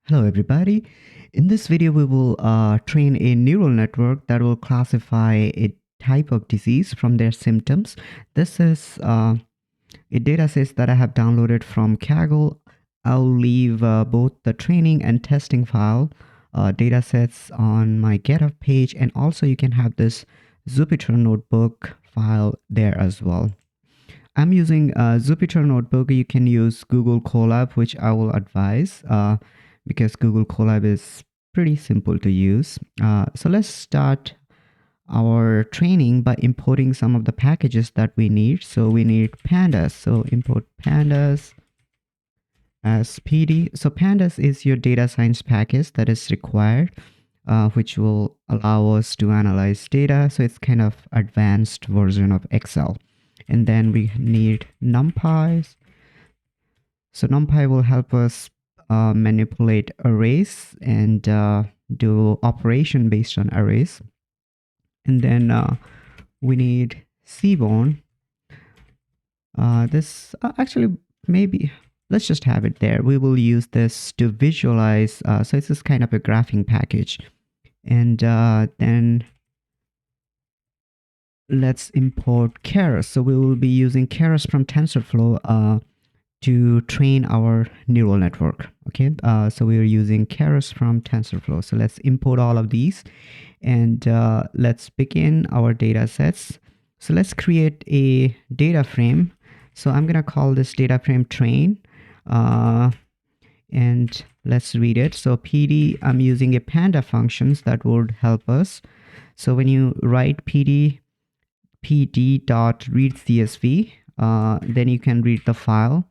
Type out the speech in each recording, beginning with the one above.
Hello everybody. In this video we will train a neural network that will classify a type of disease from their symptoms. This is a dataset that I have downloaded from Kaggle. I'll leave both the training and testing file datasets on my GitHub page, and also you can have this Jupyter notebook file there as well. I'm using Jupyter Notebook. You can use Google Colab, which I will advise because Google Colab is pretty simple to use. So let's start our training by importing some of the packages that we need. So we need pandas. So import pandas as PD. So pandas is your data science package that is required, which will allow us to analyze data. So it's kind of advanced version of Excel. And then we need numpys. So numpy will help us manipulate arrays and do operation based on arrays. And then we need seaborn. This actually, maybe let's just have it there. We will use this to visualize. So it's just kind of a graphing package. And then let's import Keras. So we will be using Keras from TensorFlow to train our neural network. Okay, so we are using Keras from TensorFlow. So let's import all of these, and let's begin our data sets. So let's create a data frame. So I'm gonna call this data frame train, and let's read it. So PD, I'm using a panda functions that would help us. So when you write pd.readcsv, then you can read the file.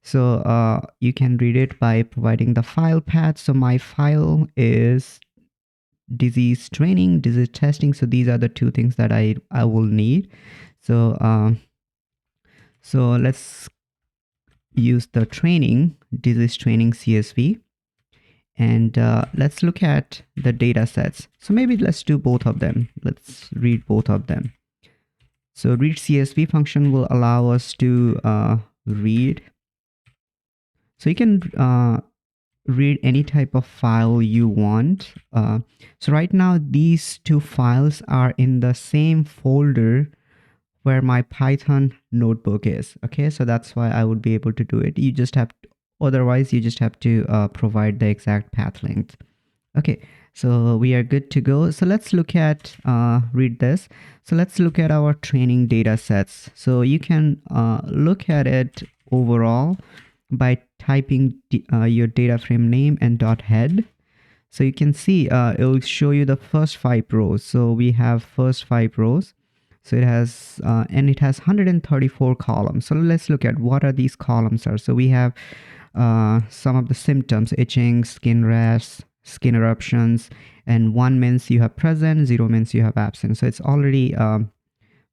So you can read it by providing the file path. So my file is disease training, disease testing. So these are the two things that I will need. So let's use the training, disease training CSV, and let's look at the data sets. So maybe let's do both of them. Let's read both of them. So read CSV function will allow us to read. So you can read any type of file you want. So right now these two files are in the same folder where my Python notebook is. Okay, so that's why I would be able to do it. You just have to, otherwise you just have to provide the exact path length. Okay, so we are good to go. So let's look at read this. So let's look at our training data sets. So you can look at it overall by typing your data frame name and .head. So you can see it will show you the first 5 rows. So we have first 5 rows. So it has and it has 134 columns. So let's look at what are these columns are. So we have some of the symptoms: itching, skin rash, skin eruptions, and 1 means you have present, 0 means you have absent. So it's already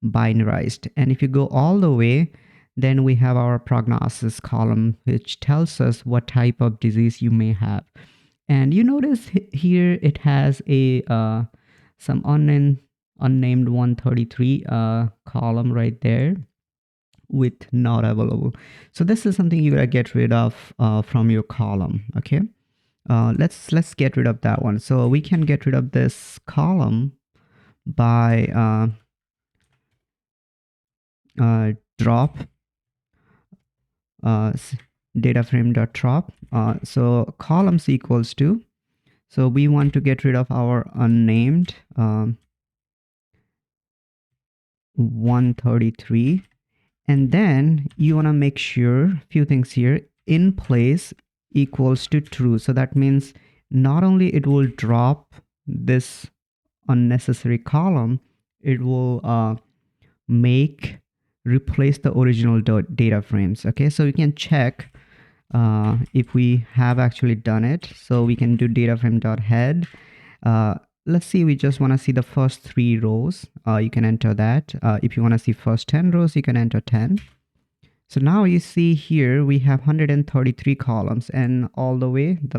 binarized. And if you go all the way, then we have our prognosis column, which tells us what type of disease you may have. And you notice here it has a some unnamed 133 column right there with not available. So this is something you gotta get rid of from your column. Okay, let's get rid of that one. So we can get rid of this column by drop data frame.drop. So columns equals to, so we want to get rid of our unnamed 133, and then you want to make sure few things here: in place equals to true. So that means not only it will drop this unnecessary column, it will replace the original data frames. Okay, so we can check if we have actually done it. So we can do data frame head. Let's see, we just want to see the first 3 rows. You can enter that. If you want to see first 10 rows, you can enter 10. So now you see here we have 133 columns, and all the way the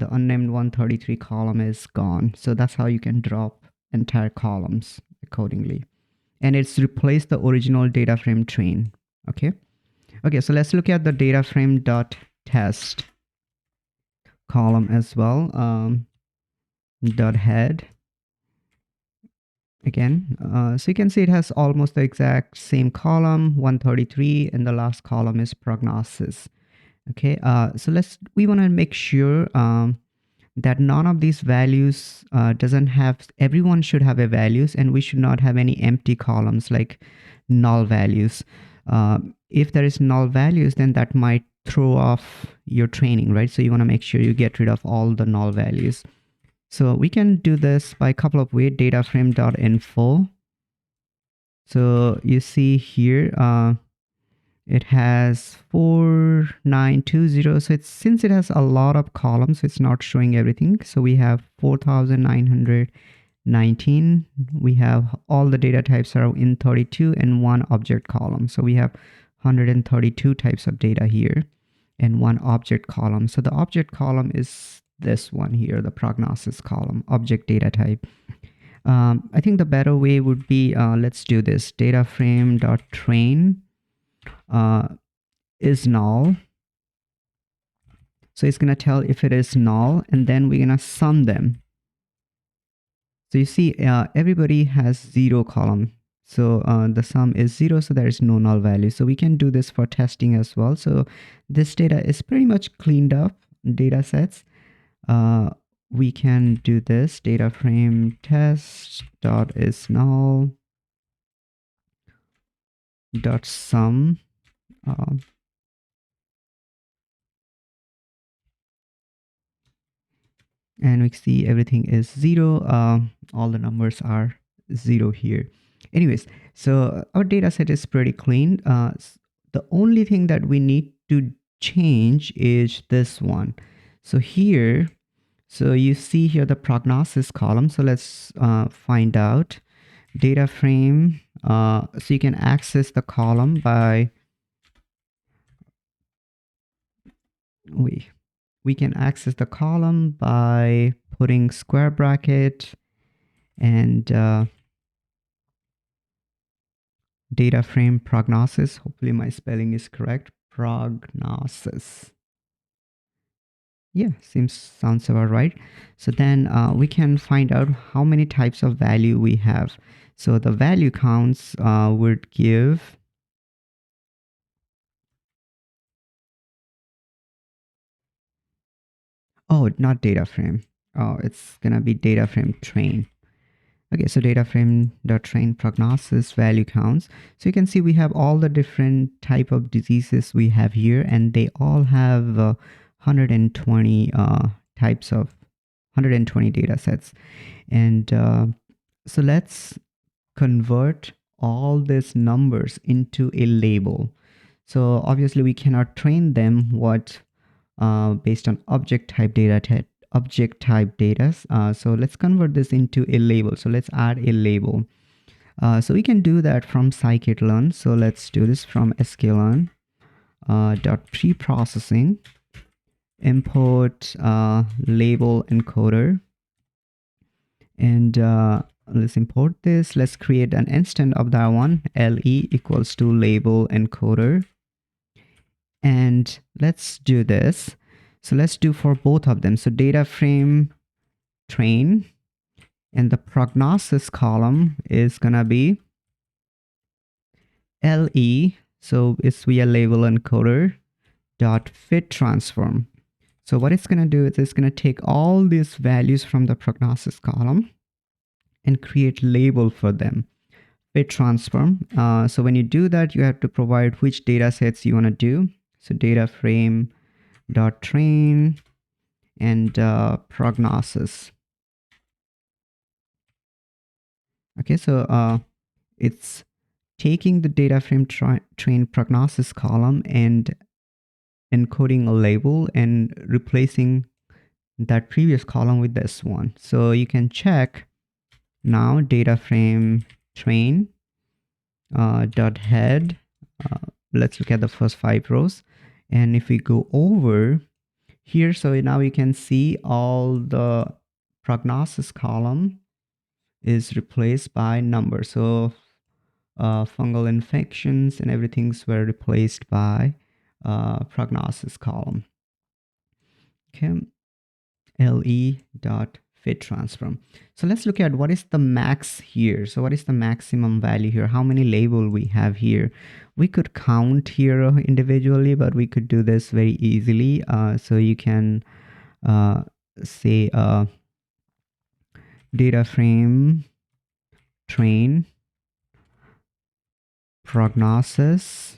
unnamed 133 column is gone. So that's how you can drop entire columns accordingly. And it's replaced the original data frame train. Okay, so let's look at the data frame test. column as well. Dot head again. So you can see it has almost the exact same column, 133, and the last column is prognosis. Okay, so we want to make sure that none of these values doesn't have, everyone should have a values, and we should not have any empty columns like null values. If there is null values, then that might throw off your training, right? So you want to make sure you get rid of all the null values. So we can do this by a couple of ways. Data frame.info. So you see here, it has 4920. So it's, since it has a lot of columns, it's not showing everything. So we have 4919. We have all the data types are in 32 and one object column. So we have 132 types of data here and one object column. So the object column is this one here, the prognosis column, object data type. I think the better way would be, let's do this. Data frame.train is null. So it's going to tell if it is null, and then we're going to sum them. So you see, everybody has 0 column. So the sum is 0, so there is no null value. So we can do this for testing as well. So this data is pretty much cleaned up data sets. We can do this. Data frame test dot is null dot sum. And we see everything is 0. All the numbers are 0 here. Anyways, so our data set is pretty clean. The only thing that we need to change is this one. So here, so you see here the prognosis column. So let's find out data frame. So you can access the column by, we can access the column by putting square bracket and data frame prognosis. Hopefully my spelling is correct. Prognosis. Yeah, sounds about right. So then we can find out how many types of value we have. So the value counts would give, oh, not data frame. Oh, it's gonna be data frame train. Okay, so data frame dot train prognosis value counts. So you can see we have all the different type of diseases we have here, and they all have 120 types of 120 data sets. And so let's convert all these numbers into a label. So obviously we cannot train them based on object type data so let's convert this into a label. So let's add a label. So we can do that from scikit-learn. So let's do this from sklearn dot preprocessing import label encoder, and let's import this. Let's create an instance of that one, le equals to label encoder, and let's do this. So let's do for both of them. So data frame train, and the prognosis column is gonna be le, so it's via label encoder dot fit transform. So what it's gonna do is it's gonna take all these values from the prognosis column and create label for them, fit transform. So when you do that, you have to provide which data sets you want to do. So data frame dot train and prognosis. Okay, so it's taking the data frame train prognosis column and encoding a label and replacing that previous column with this one. So you can check now data frame train dot head. Let's look at the first 5 rows, and if we go over here, so now you can see all the prognosis column is replaced by numbers. So fungal infections and everything's were replaced by prognosis column. Okay, le dot fit transform. So let's look at what is the max here. So what is the maximum value here? How many label we have here? We could count here individually, but we could do this very easily. So you can say data frame train prognosis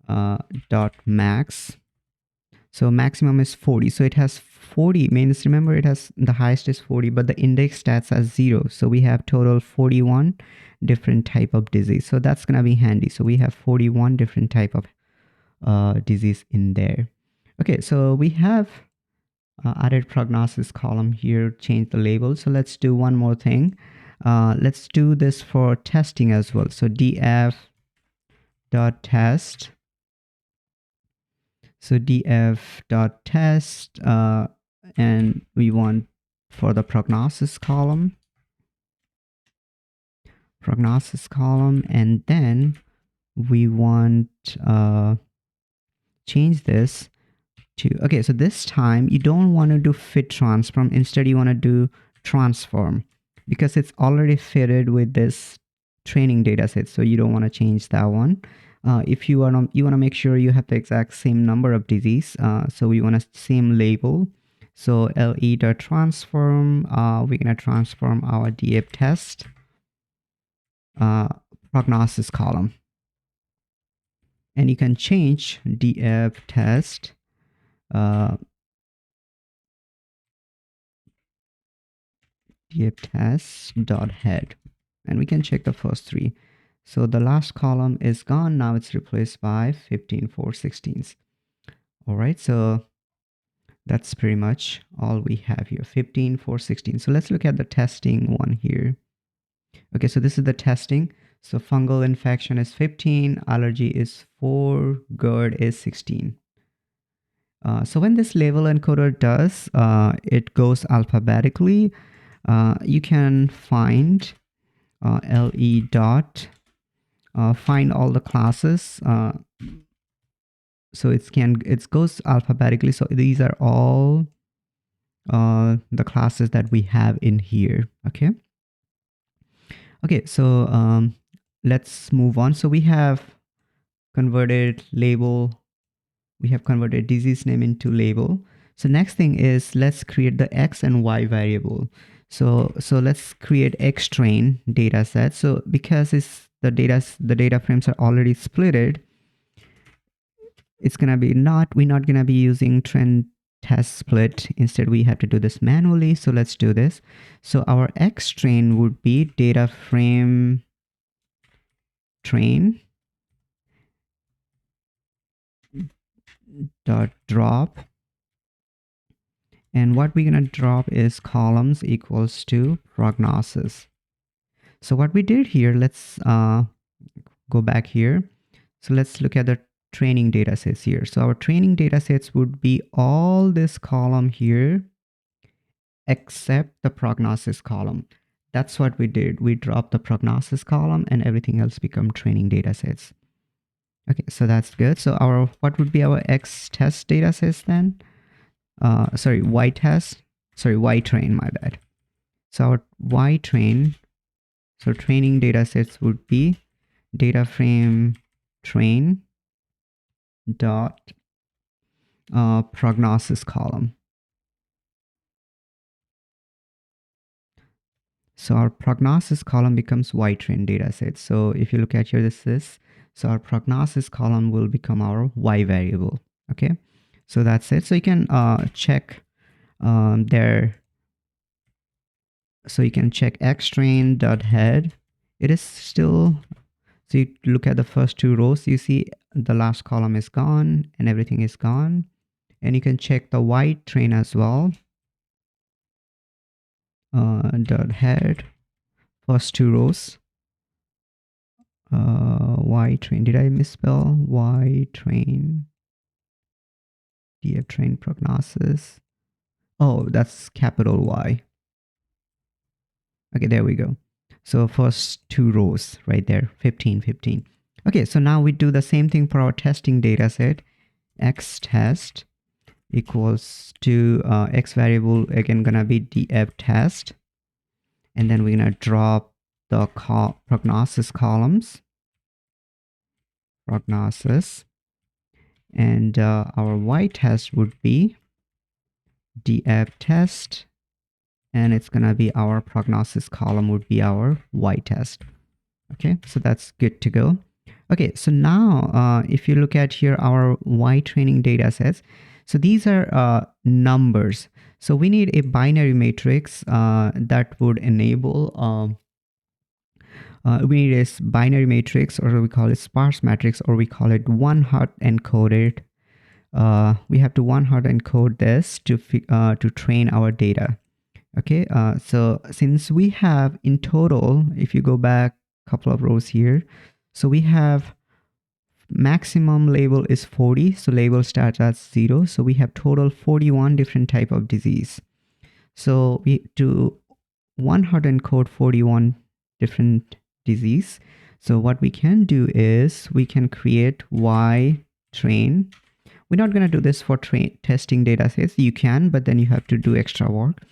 dot max. So maximum is 40. So it has 40 means, remember, it has the highest is 40, but the index stats as 0. So we have total 41 different type of disease. So that's gonna be handy. So we have 41 different type of disease in there. Okay, so we have added prognosis column here, change the label. So let's do one more thing. Let's do this for testing as well. So df dot test. So df dot test, and we want for the prognosis column, and then we want change this to, okay, so this time you don't want to do fit transform, instead you want to do transform, because it's already fitted with this training data set, so you don't want to change that one. If you want to make sure you have the exact same number of disease, so we want a same label. So le dot transform, we're going to transform our df test prognosis column, and you can change df test df test dot head, and we can check the first three. So the last column is gone. Now it's replaced by 15 4 16s. All right, so that's pretty much all we have here, 15 4 16. So let's look at the testing one here. Okay, so this is the testing. So fungal infection is 15, allergy is 4, GERD is 16. So when this label encoder does, it goes alphabetically. You can find le dot find all the classes. So it goes alphabetically. So these are all the classes that we have in here. Okay, so let's move on. So we have converted label, we have converted disease name into label. So next thing is, let's create the x and y variable. So let's create x train data set. So because it's the data frames are already splitted, it's gonna be we're not gonna be using trend test split. Instead, we have to do this manually. So let's do this. So our x train would be data frame train dot drop, and what we're gonna drop is columns equals to prognosis. So what we did here, let's go back here. So let's look at the training data sets here. So our training data sets would be all this column here except the prognosis column. That's what we did. We dropped the prognosis column and everything else become training data sets. Okay, so that's good. So what would be our x test data sets then? Sorry, y train, my bad. So our y train, so training data sets would be data frame train dot prognosis column. So our prognosis column becomes y train data set. So if you look at here, so our prognosis column will become our y variable. Okay, so that's it. So you can check there. So you can check x train dot head. It is still, so you look at the first two rows, you see the last column is gone and everything is gone. And you can check the y train as well. Dot head, first two rows. Y train, did I misspell? Y train, df train prognosis. Oh, that's capital Y. Okay, there we go. So first two rows right there, 15 15. Okay, so now we do the same thing for our testing data set. X test, equals to x variable, again gonna be df test, and then we're gonna drop the prognosis columns, prognosis, and our y test would be df test, and it's gonna be our prognosis column would be our y test. Okay, so that's good to go. Okay, so now if you look at here our y training data sets, so these are numbers. So we need a binary matrix that would enable we need a binary matrix, or we call it sparse matrix, or we call it one hot encoded. We have to one hot encode this to train our data. Okay, so since we have in total, if you go back a couple of rows here, so we have maximum label is 40, so label starts at 0, so we have total 41 different type of disease. So we do one hot encode 41 different disease. So what we can do is we can create y train. We're not going to do this for testing data sets. You can, but then you have to do extra work.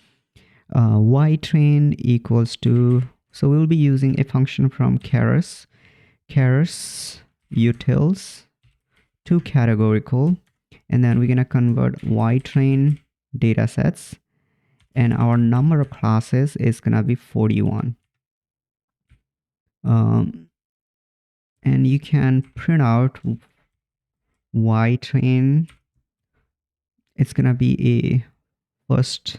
Y train equals to, so we'll be using a function from Keras utils to categorical, and then we're going to convert y train data sets, and our number of classes is going to be 41. And you can print out y train. It's going to be a first.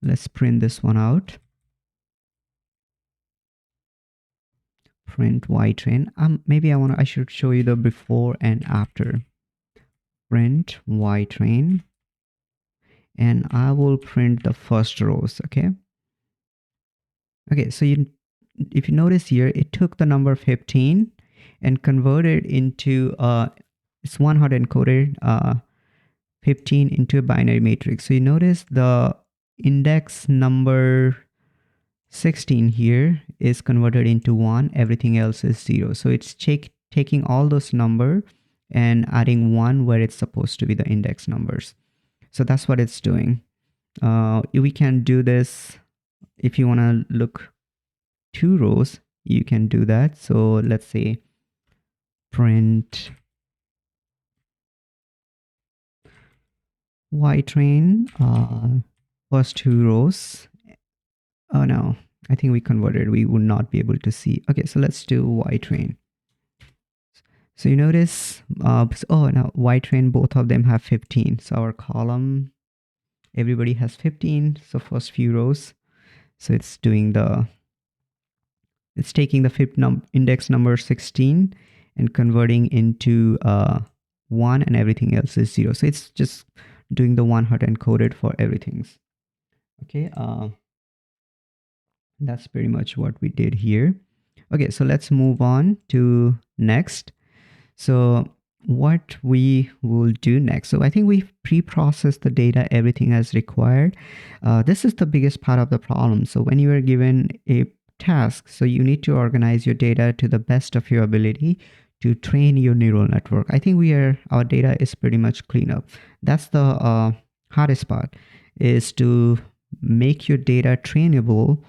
Let's print this one out. Print y train. Maybe I should show you the before and after. Print y train, and I will print the first rows. Okay. Okay, so if you notice here, it took the number 15 and converted into it's one hot encoded 15 into a binary matrix. So you notice the index number 16 here is converted into 1, everything else is 0. So it's taking all those number and adding 1 where it's supposed to be the index numbers. So that's what it's doing. We can do this if you want to look 2 rows, you can do that. So let's say print y train first 2 rows. Oh no, I think we converted, we would not be able to see. Okay, so let's do y train. So you notice oh now y train, both of them have 15, so our column everybody has 15, so first few rows. So it's doing it's taking the index number 16 and converting into 1, and everything else is 0. So it's just doing the one hot encoded for everything. Okay, that's pretty much what we did here. Okay, so let's move on to next. So what we will do next. So I think we've pre-processed the data, everything as required. This is the biggest part of the problem. So when you are given a task, so you need to organize your data to the best of your ability to train your neural network. I think our data is pretty much clean up. That's the hardest part, is to make your data trainable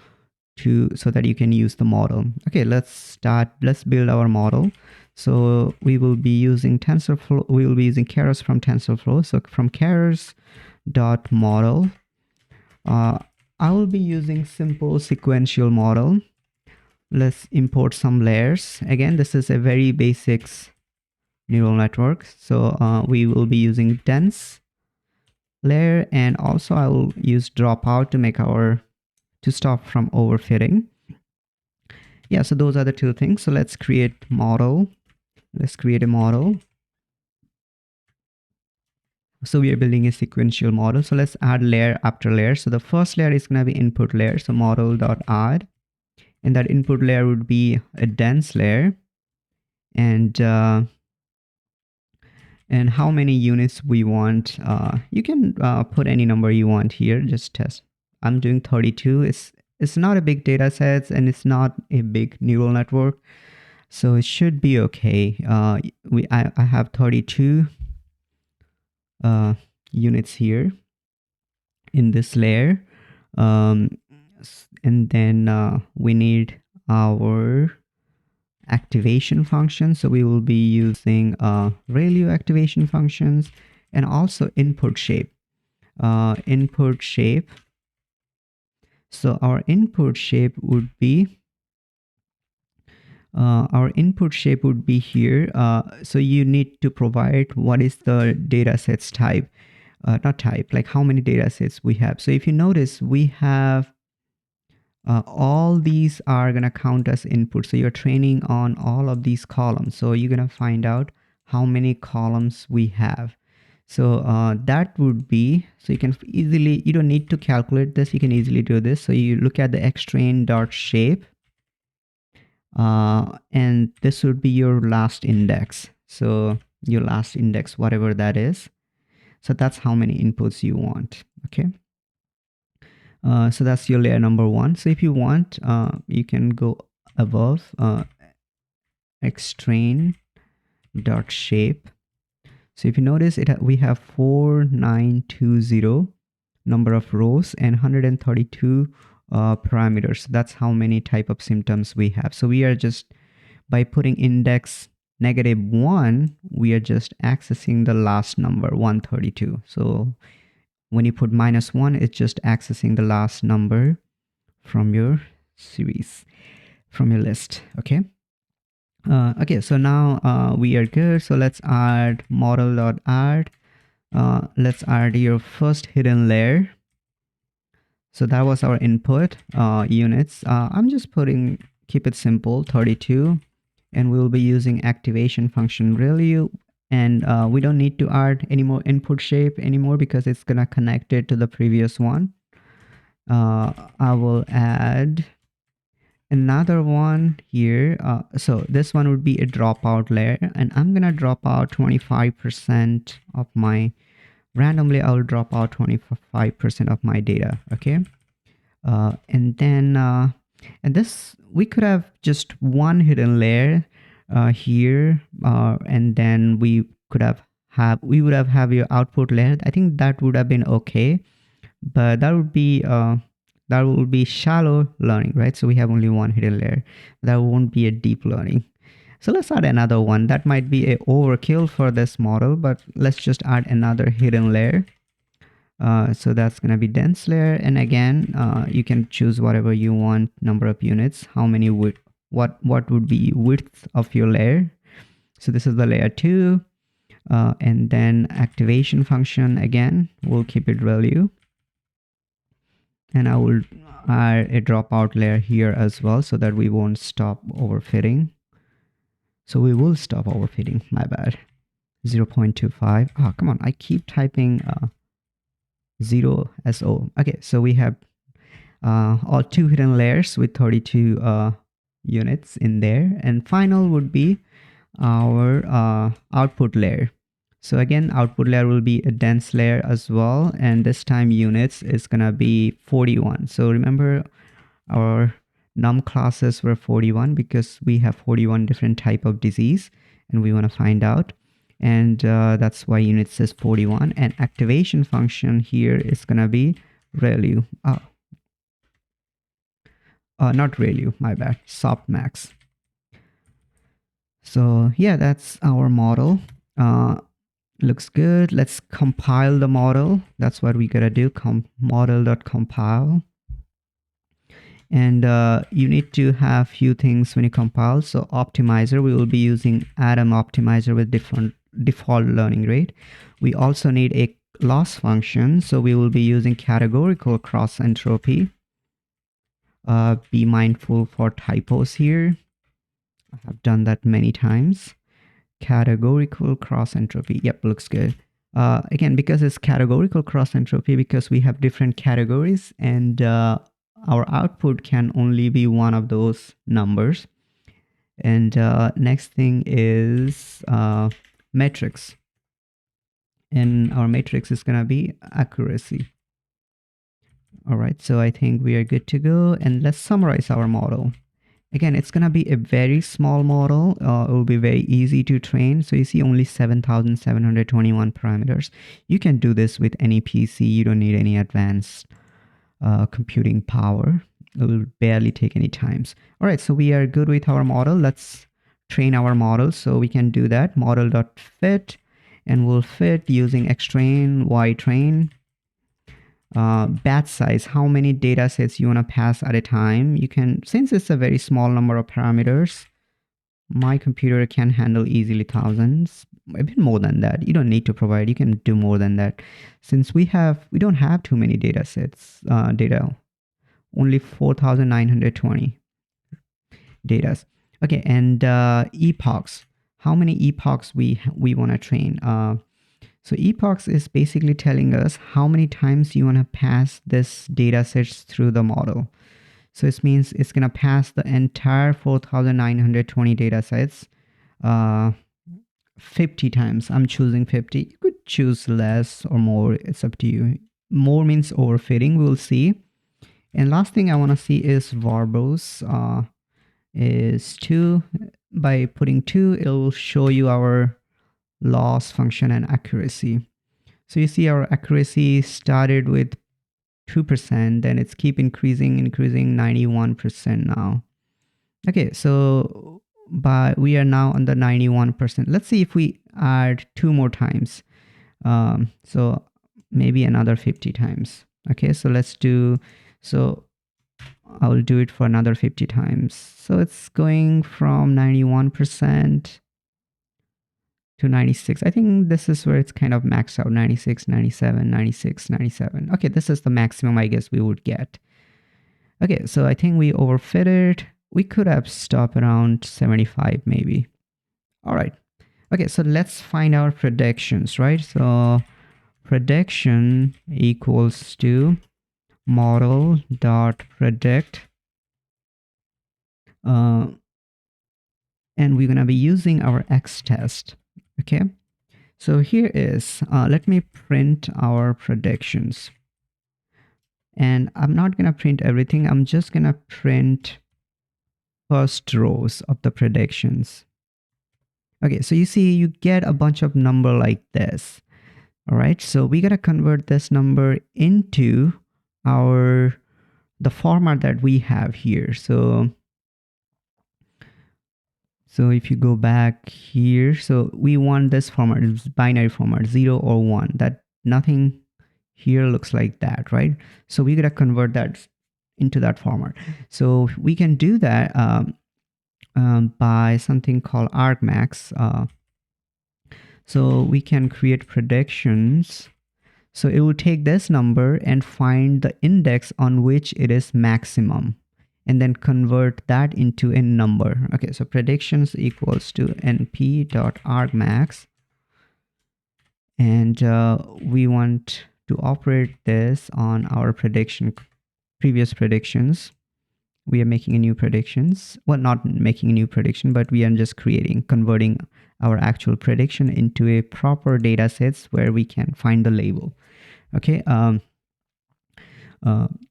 so that you can use the model. Okay, let's build our model. So we will be using TensorFlow. We will be using Keras from TensorFlow. So from Keras.model, I will be using simple sequential model. Let's import some layers. Again, this is a very basics neural network. So we will be using dense layer, and also I will use dropout to stop from overfitting. Yeah, so those are the 2 things. So let's create model. Let's create a model. So we are building a sequential model. So let's add layer after layer. So the first layer is going to be input layer. So model.add, and that input layer would be a dense layer, and how many units we want. You can put any number you want here. Just test. I'm doing 32. It's not a big data set, and it's not a big neural network, so it should be okay. I have 32. uh, units here in this layer. And then we need our activation function. So we will be using ReLU activation functions, and also input shape. Input shape. So our input shape would be here. So you need to provide what is the datasets type, not type, like how many datasets we have. So if you notice, we have all these are going to count as input. So you're training on all of these columns. So you're going to find out how many columns we have. So that would be, so you can easily, you don't need to calculate this. You can easily do this. So you look at the xtrain dot shape, and this would be your last index. So your last index, whatever that is. So that's how many inputs you want. Okay. So that's your layer number one. So if you want, you can go above xtrain dot shape. So if you notice it, we have 4920 number of rows and 132 parameters. That's how many type of symptoms we have. So we are just, by putting index -1, we are just accessing the last number 132. So when you put -1, it's just accessing the last number from your series, from your list. Okay. Okay, so now we are good. So let's add model.add. Let's add your first hidden layer. So that was our input units. I'm just putting, keep it simple, 32, and we'll be using activation function ReLU. And we don't need to add any more input shape anymore because it's gonna connect it to the previous one. I will add another one here. So this one would be a dropout layer, and I'm gonna drop out 25% of my, randomly I'll drop out 25% of my data. Okay. And then and this, we could have just one hidden layer here, and then we could have would have your output layer. I think that would have been okay, but that would be shallow learning, right? So we have only one hidden layer. That won't be a deep learning. So let's add another one. That might be a overkill for this model, but let's just add another hidden layer. So that's going to be dense layer. And again, you can choose whatever you want, number of units, how many would, what would be width of your layer. So this is the layer 2. And then activation function, again, we'll keep it ReLU. And I will add a dropout layer here as well, so that we won't stop overfitting. So we will stop overfitting, my bad. 0.25. Oh, come on, I keep typing 0 SO. Okay, so we have all 2 hidden layers with 32 units in there. And final would be our output layer. So again, output layer will be a dense layer as well, and this time units is gonna be 41. So remember, our num classes were 41 because we have 41 different type of disease and we want to find out, and that's why units is 41. And activation function here is gonna be ReLU. Not ReLU, my bad, softmax. So yeah, that's our model. Looks good. Let's compile the model. That's what we gotta do. Model.compile. And you need to have few things when you compile. So optimizer, we will be using Atom optimizer with different default learning rate. We also need a loss function. So we will be using categorical cross entropy. Be mindful for typos here. I have done that many times. Categorical cross entropy. Yep, looks good. Again, because it's categorical cross entropy, because we have different categories, and our output can only be one of those numbers. And next thing is metrics. And our matrix is going to be accuracy. All right, so I think we are good to go. And let's summarize our model. Again, it's going to be a very small model. It will be very easy to train. So you see only 7,721 parameters. You can do this with any PC. You don't need any advanced computing power. It will barely take any times. All right, so we are good with our model. Let's train our model. So we can do that. Model.fit, and we'll fit using xtrain, ytrain. Batch size, how many data sets you want to pass at a time. You can, since it's a very small number of parameters, my computer can handle easily thousands, a bit more than that. You don't need to provide, you can do more than that. Since we don't have too many data sets, only 4,920 data. Okay, and epochs, how many epochs we want to train. So epochs is basically telling us how many times you want to pass this data sets through the model. So this means it's going to pass the entire 4,920 data sets 50 times. I'm choosing 50. You could choose less or more. It's up to you. More means overfitting. We'll see. And last thing I want to see is verbose is 2. By putting 2, it will show you our loss function and accuracy. So you see our accuracy started with 2%, then it's keep increasing 91% now. Okay, so we are now on the 91%. Let's see if we add 2 more times. So maybe another 50 times. Okay, so let's do, so I will do it for another 50 times. So it's going from 91% to 96. I think this is where it's kind of maxed out. 96, 97, 96, 97. Okay, this is the maximum I guess we would get. Okay, so I think we overfitted. We could have stopped around 75 maybe. All right. Okay, so let's find our predictions, right? So prediction equals to model.predict. And we're going to be using our X test. Okay, so here is, let me print our predictions. And I'm not going to print everything. I'm just going to print first rows of the predictions. Okay, so you see you get a bunch of number like this. All right, so we got to convert this number into the format that we have here. So if you go back here, so we want this format, it's binary format, 0 or 1, that nothing here looks like that, right? So we got to convert that into that format. So we can do that by something called argmax. So we can create predictions. So it will take this number and find the index on which it is maximum, and then convert that into a number. Okay, so predictions equals to np.argmax. And we want to operate this on our previous predictions. We are making a new predictions. Well, not making a new prediction, but we are just converting our actual prediction into a proper data sets where we can find the label. Okay, and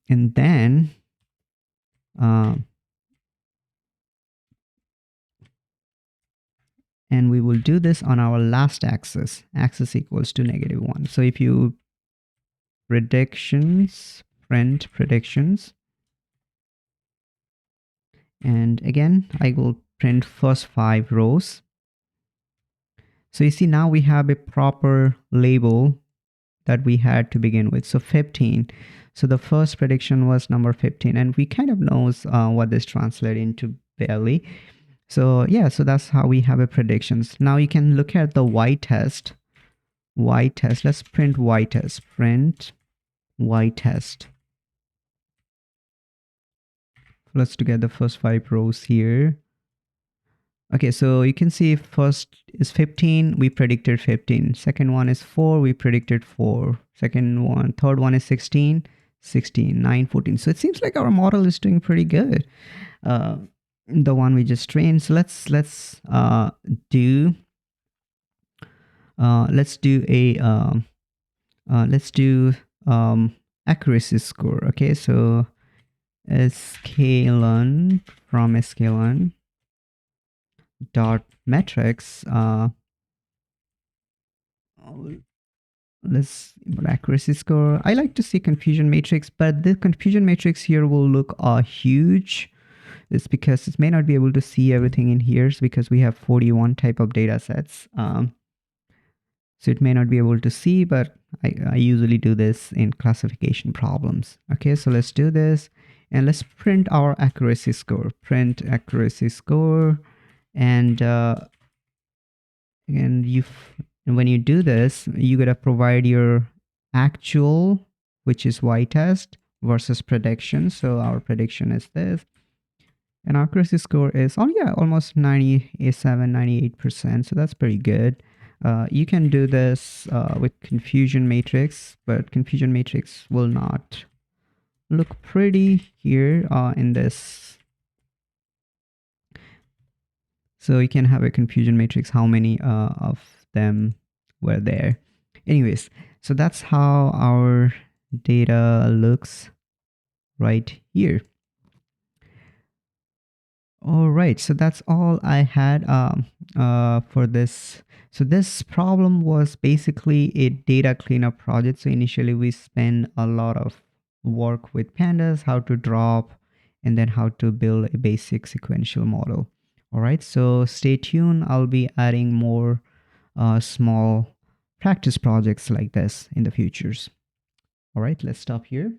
then and we will do this on our last axis equals to -1. So if you print predictions, and again I will print first 5 rows. So you see now we have a proper label that we had to begin with. So 15. So the first prediction was number 15, and we kind of knows what this translates into barely. So yeah, so that's how we have a predictions. Now you can look at the Y test. Let's print Y test. Print Y test. Let's get the first 5 rows here. Okay, so you can see first is 15, we predicted 15. Second one is 4, we predicted 4. Third one is 16, 9, 14. So it seems like our model is doing pretty good. The one we just trained. So let's do accuracy score. Okay, so Scalan from scalan dot metrics. Let's input accuracy score. I like to see confusion matrix, but the confusion matrix here will look huge. It's because it may not be able to see everything in here because we have 41 type of data sets. So it may not be able to see, but I usually do this in classification problems. Okay, so let's do this and let's print our accuracy score. Print accuracy score, and when you do this, you gotta provide your actual, which is y-test, versus prediction. So our prediction is this, and our accuracy score is, oh yeah, almost 97, 98%. So that's pretty good. You can do this with confusion matrix, but confusion matrix will not look pretty here in this. So you can have a confusion matrix, how many of them were there. Anyways, so that's how our data looks right here. All right, so that's all I had for this. So this problem was basically a data cleanup project. So initially we spent a lot of work with pandas, how to drop, and then how to build a basic sequential model. All right, so stay tuned. I'll be adding more small practice projects like this in the futures. All right, let's stop here.